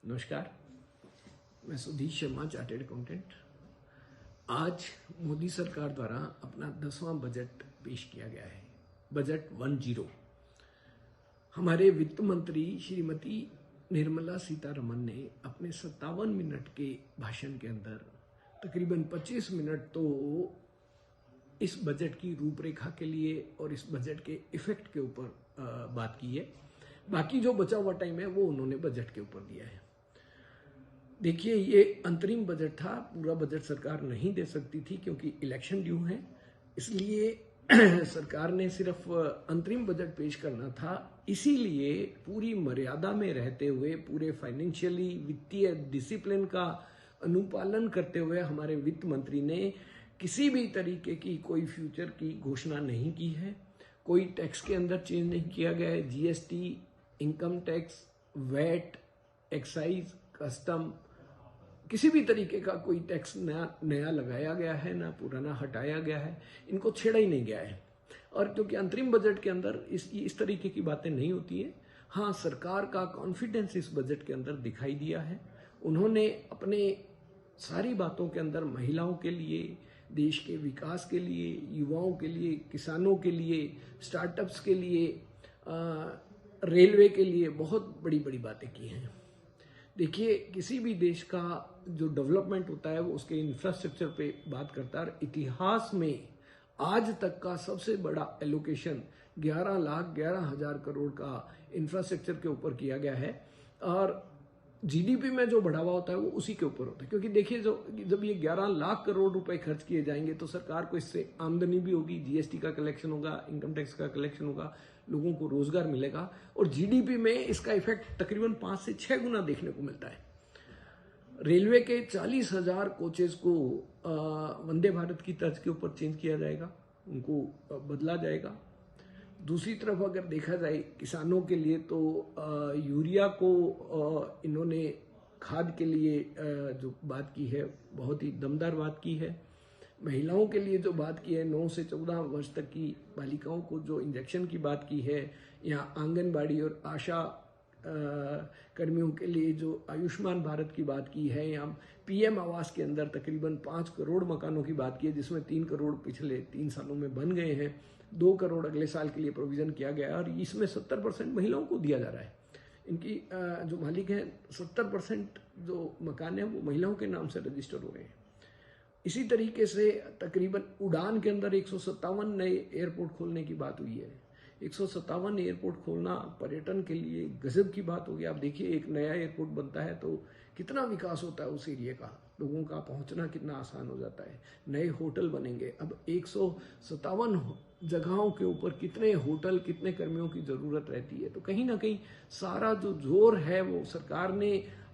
नमस्कार, मैं Sudhir Sharma, chartered accountant. आज मोदी सरकार द्वारा अपना 10वां बजट पेश किया गया है, बजट 10। हमारे वित्त मंत्री श्रीमती निर्मला सीतारमण ने अपने 57 मिनट के भाषण के अंदर तकरीबन 25 मिनट तो इस बजट की रूपरेखा के लिए और इस बजट के इफेक्ट के ऊपर बात की है। बाकी जो बचा हुआ टाइम है वो उन्होंने बजट के ऊपर दिया है। देखिए, ये अंतरिम बजट था, पूरा बजट सरकार नहीं दे सकती थी क्योंकि इलेक्शन ड्यू है, इसलिए सरकार ने सिर्फ अंतरिम बजट पेश करना था। इसीलिए पूरी मर्यादा में रहते हुए, पूरे फाइनेंशियली वित्तीय डिसिप्लिन का अनुपालन करते हुए हमारे वित्त मंत्री ने किसी भी तरीके की कोई फ्यूचर की घोषणा नहीं की है। कोई टैक्स के अंदर चेंज नहीं किया गया है। GST, income tax, VAT, excise, custom, किसी भी तरीके का कोई टैक्स नया लगाया गया है, ना पुराना हटाया गया है, इनको छेड़ा ही नहीं गया है। और क्योंकि अंतरिम बजट के अंदर इस तरीके की बातें नहीं होती है। हाँ, सरकार का कॉन्फिडेंस इस बजट के अंदर दिखाई दिया है। उन्होंने अपने सारी बातों के अंदर महिलाओं के लिए, देश के विकास के लिए, युवाओं के लिए, किसानों के लिए, स्टार्टअप्स के लिए, रेलवे के लिए बहुत बड़ी बड़ी बातें की हैं। देखिए, किसी भी देश का जो डेवलपमेंट होता है वो उसके इंफ्रास्ट्रक्चर पे बात करता है। इतिहास में आज तक का सबसे बड़ा एलोकेशन 11,11,000 करोड़ का इंफ्रास्ट्रक्चर के ऊपर किया गया है। और जीडीपी में जो बढ़ावा होता है वो उसी के ऊपर होता है, क्योंकि देखिए, जब ये 11 लाख करोड़ रुपए खर्च किए जाएंगे तो सरकार को इससे आमदनी भी होगी, जीएसटी का कलेक्शन होगा, इनकम टैक्स का कलेक्शन होगा, लोगों को रोजगार मिलेगा और जीडीपी में इसका इफेक्ट तकरीबन 5 से 6 गुना देखने को मिलता है। रेलवे के 40,000 कोचेज को वंदे भारत की तर्ज के ऊपर चेंज किया जाएगा, उनको बदला जाएगा। दूसरी तरफ अगर देखा जाए किसानों के लिए तो यूरिया को इन्होंने खाद के लिए जो बात की है बहुत ही दमदार बात की है। महिलाओं के लिए जो बात की है, 9 से 14 वर्ष तक की बालिकाओं को जो इंजेक्शन की बात की है, या आंगनबाड़ी और आशा कर्मियों के लिए जो आयुष्मान भारत की बात की है, या पीएम आवास के अंदर तकरीबन 5 करोड़ मकानों की बात की है, जिसमें 3 करोड़ पिछले 3 सालों में बन गए हैं, 2 करोड़ अगले साल के लिए प्रोविजन किया गया है और इसमें 70% महिलाओं को दिया जा रहा है। इनकी जो मालिक हैं, 70% जो मकान है वो महिलाओं के नाम से रजिस्टर हो रहे हैं। इसी तरीके से तकरीबन उड़ान के अंदर 157 नए एयरपोर्ट खोलने की बात हुई है। 157 एयरपोर्ट खोलना पर्यटन के लिए गजब की बात होगी। आप देखिए, एक नया एयरपोर्ट बनता है तो कितना विकास होता है उस एरिया का, लोगों का पहुंचना कितना आसान हो जाता है। नए होटल बनेंगे। अब 157 जगहों के ऊपर कितने होटल, कितने कर्मियों की जरूरत रहती है। तो कहीं ना कहीं सारा जो जोर है वो सरकार ने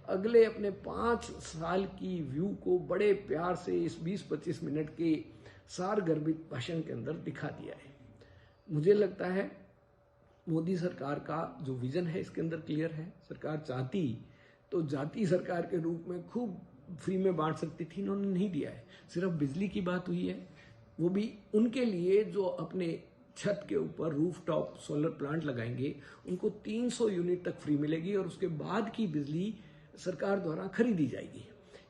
अगले अपने 5 साल की व्यू को बड़े प्यार से इस 20-25 मिनट के सारगर्भित भाषण के अंदर दिखा दिया है। मुझे लगता है मोदी सरकार का जो विजन है इसके अंदर क्लियर है। सरकार चाहती तो जाति सरकार के रूप में खूब फ्री में बांट सकती थी, इन्होंने नहीं दिया है। सिर्फ बिजली की बात हुई है, वो भी उनके लिए जो अपने छत के ऊपर रूफटॉप सोलर प्लांट लगाएंगे उनको 300 यूनिट तक फ्री मिलेगी और उसके बाद की बिजली सरकार द्वारा खरीदी जाएगी।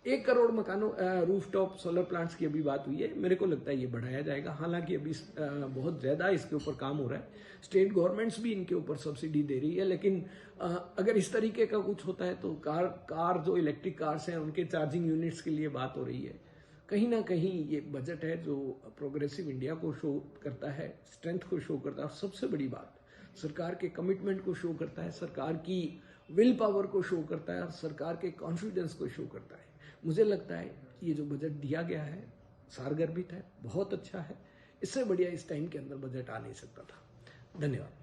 1 करोड़ मकानों रूफटॉप सोलर प्लांट्स की अभी बात हुई है। मेरे को लगता है ये बढ़ाया जाएगा। हालांकि अभी बहुत ज्यादा इसके ऊपर काम हो रहा है, स्टेट गवर्नमेंट्स भी इनके ऊपर सब्सिडी दे रही है। लेकिन अगर इस तरीके का कुछ होता है तो कार जो इलेक्ट्रिक कार्स हैं उनके चार्जिंग यूनिट्स के लिए बात हो रही है। कहीं ना कहीं ये बजट है जो प्रोग्रेसिव इंडिया को शो करता है, स्ट्रेंथ को शो करता है। सबसे बड़ी बात, सरकार के कमिटमेंट को शो करता है, सरकार की विल पावर को शो करता है और सरकार के कॉन्फिडेंस को शो करता है। मुझे लगता है ये जो बजट दिया गया है सारगर्भित है, बहुत अच्छा है। इससे बढ़िया इस टाइम के अंदर बजट आ नहीं सकता था। धन्यवाद।